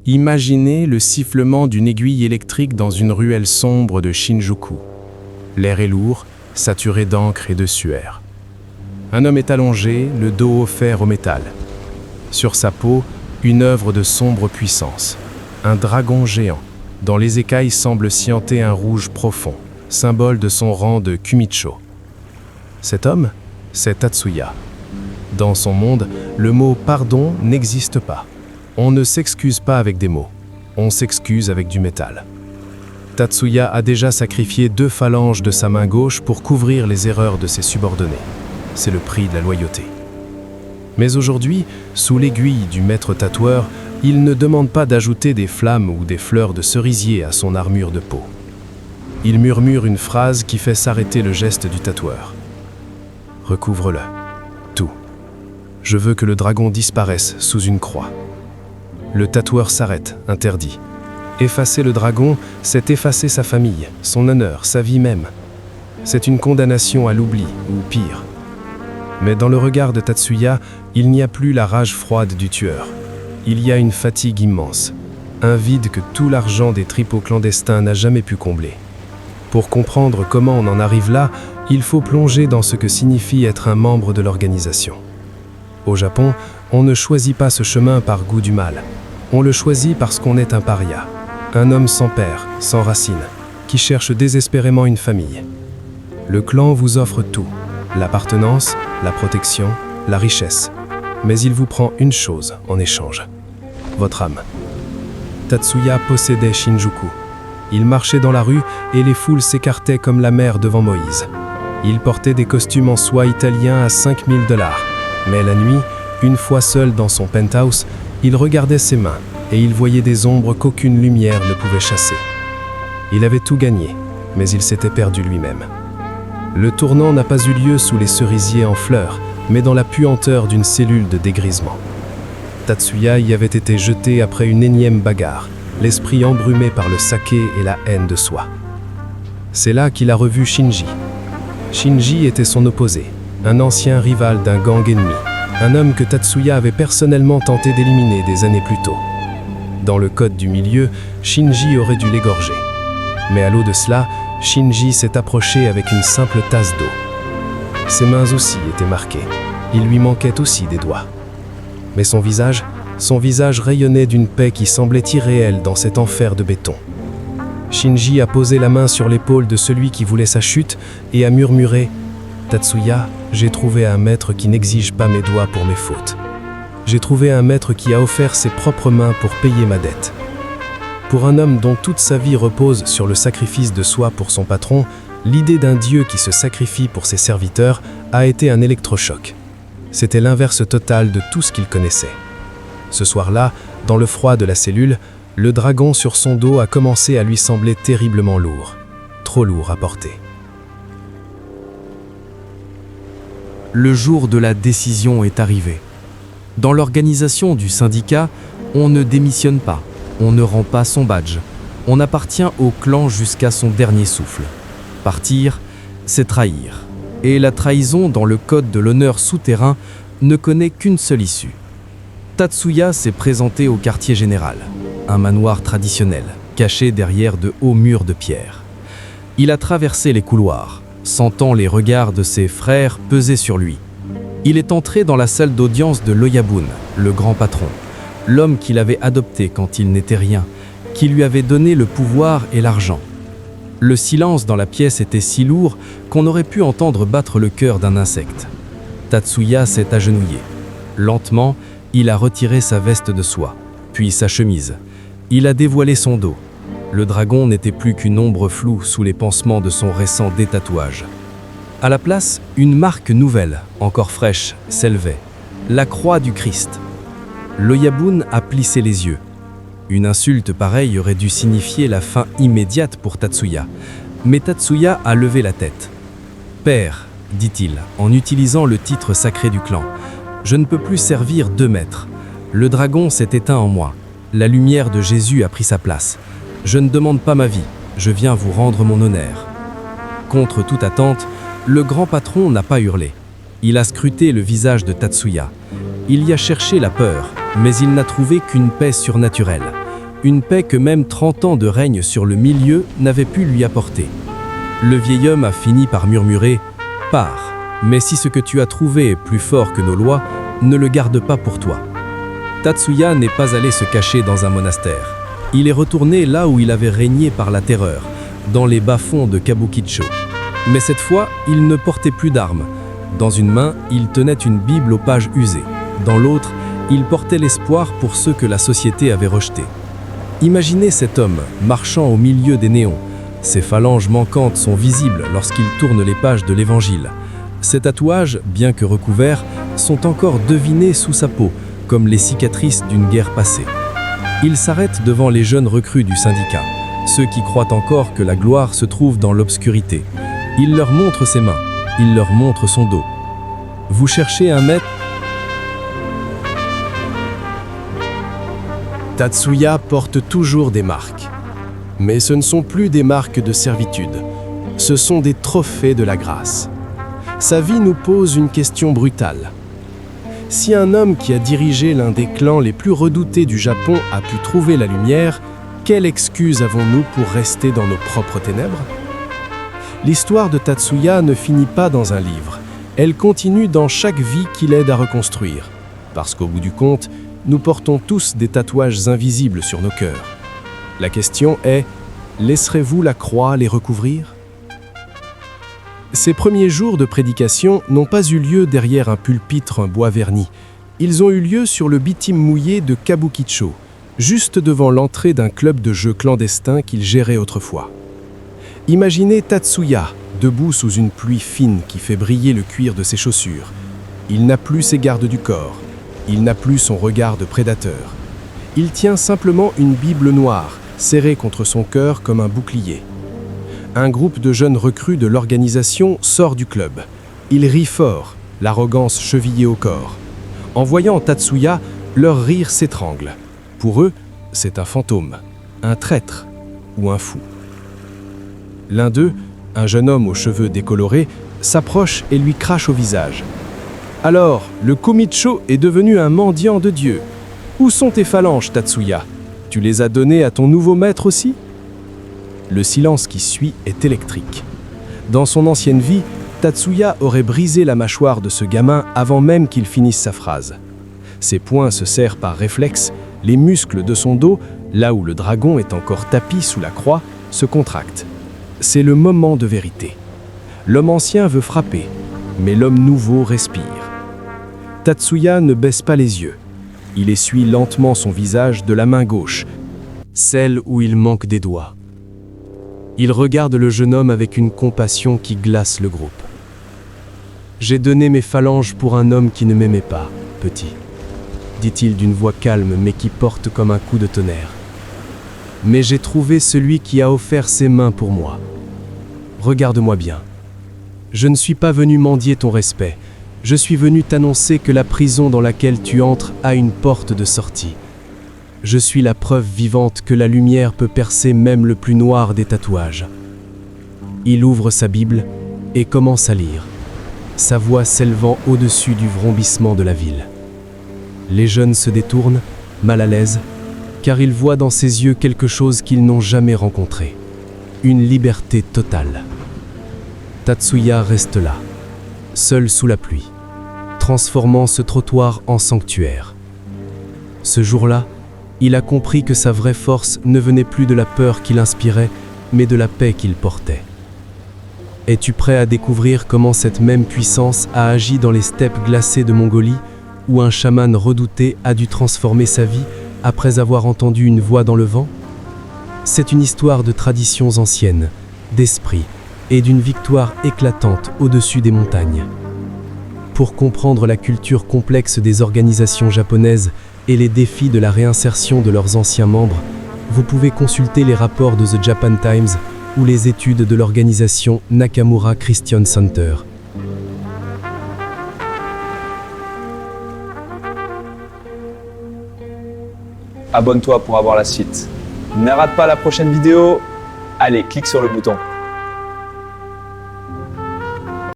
Imaginez le sifflement d'une aiguille électrique dans une ruelle sombre de Shinjuku. L'air est lourd, saturé d'encre et de suaire. Un homme est allongé, le dos offert au métal. Sur sa peau, une œuvre de sombre puissance. Un dragon géant, dont les écailles semblent scienter un rouge profond, symbole de son rang de Kumicho. Cet homme, c'est Tatsuya. Dans son monde, le mot « pardon » n'existe pas. On ne s'excuse pas avec des mots, on s'excuse avec du métal. Tatsuya a déjà sacrifié 2 phalanges de sa main gauche pour couvrir les erreurs de ses subordonnés. C'est le prix de la loyauté. Mais aujourd'hui, sous l'aiguille du maître tatoueur, il ne demande pas d'ajouter des flammes ou des fleurs de cerisier à son armure de peau. Il murmure une phrase qui fait s'arrêter le geste du tatoueur. « Recouvre-le. Tout. Je veux que le dragon disparaisse sous une croix. » Le tatoueur s'arrête, interdit. Effacer le dragon, c'est effacer sa famille, son honneur, sa vie même. C'est une condamnation à l'oubli, ou pire. Mais dans le regard de Tatsuya, il n'y a plus la rage froide du tueur. Il y a une fatigue immense, un vide que tout l'argent des tripots clandestins n'a jamais pu combler. Pour comprendre comment on en arrive là, il faut plonger dans ce que signifie être un membre de l'organisation. Au Japon, on ne choisit pas ce chemin par goût du mal. On le choisit parce qu'on est un paria, un homme sans père, sans racines, qui cherche désespérément une famille. Le clan vous offre tout, l'appartenance, la protection, la richesse. Mais il vous prend une chose en échange, votre âme. Tatsuya possédait Shinjuku. Il marchait dans la rue et les foules s'écartaient comme la mer devant Moïse. Il portait des costumes en soie italien à $5 000. Mais la nuit, une fois seul dans son penthouse, il regardait ses mains et il voyait des ombres qu'aucune lumière ne pouvait chasser. Il avait tout gagné, mais il s'était perdu lui-même. Le tournant n'a pas eu lieu sous les cerisiers en fleurs, mais dans la puanteur d'une cellule de dégrisement. Tatsuya y avait été jeté après une énième bagarre, l'esprit embrumé par le saké et la haine de soi. C'est là qu'il a revu Shinji. Shinji était son opposé, un ancien rival d'un gang ennemi, un homme que Tatsuya avait personnellement tenté d'éliminer des années plus tôt. Dans le code du milieu, Shinji aurait dû l'égorger. Mais à l'eau de cela, Shinji s'est approché avec une simple tasse d'eau. Ses mains aussi étaient marquées. Il lui manquait aussi des doigts. Mais son visage rayonnait d'une paix qui semblait irréelle dans cet enfer de béton. Shinji a posé la main sur l'épaule de celui qui voulait sa chute et a murmuré « Tatsuya, j'ai trouvé un maître qui n'exige pas mes doigts pour mes fautes. J'ai trouvé un maître qui a offert ses propres mains pour payer ma dette. » Pour un homme dont toute sa vie repose sur le sacrifice de soi pour son patron, l'idée d'un dieu qui se sacrifie pour ses serviteurs a été un électrochoc. C'était l'inverse total de tout ce qu'il connaissait. Ce soir-là, dans le froid de la cellule, le dragon sur son dos a commencé à lui sembler terriblement lourd. Trop lourd à porter. Le jour de la décision est arrivé. Dans l'organisation du syndicat, on ne démissionne pas, on ne rend pas son badge. On appartient au clan jusqu'à son dernier souffle. Partir, c'est trahir. Et la trahison dans le code de l'honneur souterrain ne connaît qu'une seule issue. Tatsuya s'est présenté au quartier général, un manoir traditionnel, caché derrière de hauts murs de pierre. Il a traversé les couloirs, sentant les regards de ses frères peser sur lui. Il est entré dans la salle d'audience de l'Oyabun, le grand patron, l'homme qu'il avait adopté quand il n'était rien, qui lui avait donné le pouvoir et l'argent. Le silence dans la pièce était si lourd qu'on aurait pu entendre battre le cœur d'un insecte. Tatsuya s'est agenouillé. Lentement, il a retiré sa veste de soie, puis sa chemise. Il a dévoilé son dos. Le dragon n'était plus qu'une ombre floue sous les pansements de son récent détatouage. À la place, une marque nouvelle, encore fraîche, s'élevait. La croix du Christ. L'Oyabun a plissé les yeux. Une insulte pareille aurait dû signifier la fin immédiate pour Tatsuya. Mais Tatsuya a levé la tête. « Père, dit-il, en utilisant le titre sacré du clan, je ne peux plus servir 2 maîtres. Le dragon s'est éteint en moi. La lumière de Jésus a pris sa place. Je ne demande pas ma vie, je viens vous rendre mon honneur. » Contre toute attente, le grand patron n'a pas hurlé. Il a scruté le visage de Tatsuya. Il y a cherché la peur, mais il n'a trouvé qu'une paix surnaturelle, Une paix que même 30 ans de règne sur le milieu n'avaient pu lui apporter. Le vieil homme a fini par murmurer « Pars, mais si ce que tu as trouvé est plus fort que nos lois, ne le garde pas pour toi. » Tatsuya n'est pas allé se cacher dans un monastère. Il est retourné là où il avait régné par la terreur, dans les bas-fonds de Kabukicho. Mais cette fois, il ne portait plus d'armes. Dans une main, il tenait une Bible aux pages usées. Dans l'autre, il portait l'espoir pour ceux que la société avait rejetés. Imaginez cet homme marchant au milieu des néons. Ses phalanges manquantes sont visibles lorsqu'il tourne les pages de l'Évangile. Ses tatouages, bien que recouverts, sont encore devinés sous sa peau, comme les cicatrices d'une guerre passée. Il s'arrête devant les jeunes recrues du syndicat, ceux qui croient encore que la gloire se trouve dans l'obscurité. Il leur montre ses mains, il leur montre son dos. Vous cherchez un maître? Tatsuya porte toujours des marques. Mais ce ne sont plus des marques de servitude, ce sont des trophées de la grâce. Sa vie nous pose une question brutale. Si un homme qui a dirigé l'un des clans les plus redoutés du Japon a pu trouver la lumière, quelle excuse avons-nous pour rester dans nos propres ténèbres? L'histoire de Tatsuya ne finit pas dans un livre, elle continue dans chaque vie qu'il aide à reconstruire. Parce qu'au bout du compte, nous portons tous des tatouages invisibles sur nos cœurs. La question est, laisserez-vous la croix les recouvrir? Ces premiers jours de prédication n'ont pas eu lieu derrière un pupitre en bois verni. Ils ont eu lieu sur le bitume mouillé de Kabukicho, juste devant l'entrée d'un club de jeux clandestin qu'il gérait autrefois. Imaginez Tatsuya, debout sous une pluie fine qui fait briller le cuir de ses chaussures. Il n'a plus ses gardes du corps, il n'a plus son regard de prédateur. Il tient simplement une Bible noire, serrée contre son cœur comme un bouclier. Un groupe de jeunes recrues de l'organisation sort du club. Ils rient fort, l'arrogance chevillée au corps. En voyant Tatsuya, leur rire s'étrangle. Pour eux, c'est un fantôme, un traître ou un fou. L'un d'eux, un jeune homme aux cheveux décolorés, s'approche et lui crache au visage. « Alors, le Komicho est devenu un mendiant de Dieu. Où sont tes phalanges, Tatsuya? Tu les as données à ton nouveau maître aussi ?» Le silence qui suit est électrique. Dans son ancienne vie, Tatsuya aurait brisé la mâchoire de ce gamin avant même qu'il finisse sa phrase. Ses poings se serrent par réflexe, les muscles de son dos, là où le dragon est encore tapi sous la croix, se contractent. C'est le moment de vérité. L'homme ancien veut frapper, mais l'homme nouveau respire. Tatsuya ne baisse pas les yeux. Il essuie lentement son visage de la main gauche, celle où il manque des doigts. Il regarde le jeune homme avec une compassion qui glace le groupe. « J'ai donné mes phalanges pour un homme qui ne m'aimait pas, petit, » dit-il d'une voix calme mais qui porte comme un coup de tonnerre. « Mais j'ai trouvé celui qui a offert ses mains pour moi. Regarde-moi bien. Je ne suis pas venu mendier ton respect. Je suis venu t'annoncer que la prison dans laquelle tu entres a une porte de sortie. Je suis la preuve vivante que la lumière peut percer même le plus noir des tatouages. » Il ouvre sa Bible et commence à lire, sa voix s'élevant au-dessus du vrombissement de la ville. Les jeunes se détournent, mal à l'aise, car ils voient dans ses yeux quelque chose qu'ils n'ont jamais rencontré, une liberté totale. Tatsuya reste là, seul sous la pluie, transformant ce trottoir en sanctuaire. Ce jour-là, il a compris que sa vraie force ne venait plus de la peur qu'il inspirait, mais de la paix qu'il portait. Es-tu prêt à découvrir comment cette même puissance a agi dans les steppes glacées de Mongolie, où un chaman redouté a dû transformer sa vie après avoir entendu une voix dans le vent? C'est une histoire de traditions anciennes, d'esprit et d'une victoire éclatante au-dessus des montagnes. Pour comprendre la culture complexe des organisations japonaises et les défis de la réinsertion de leurs anciens membres, vous pouvez consulter les rapports de The Japan Times ou les études de l'organisation Nakamura Christian Center. Abonne-toi pour avoir la suite. Ne rate pas la prochaine vidéo. Allez, clique sur le bouton.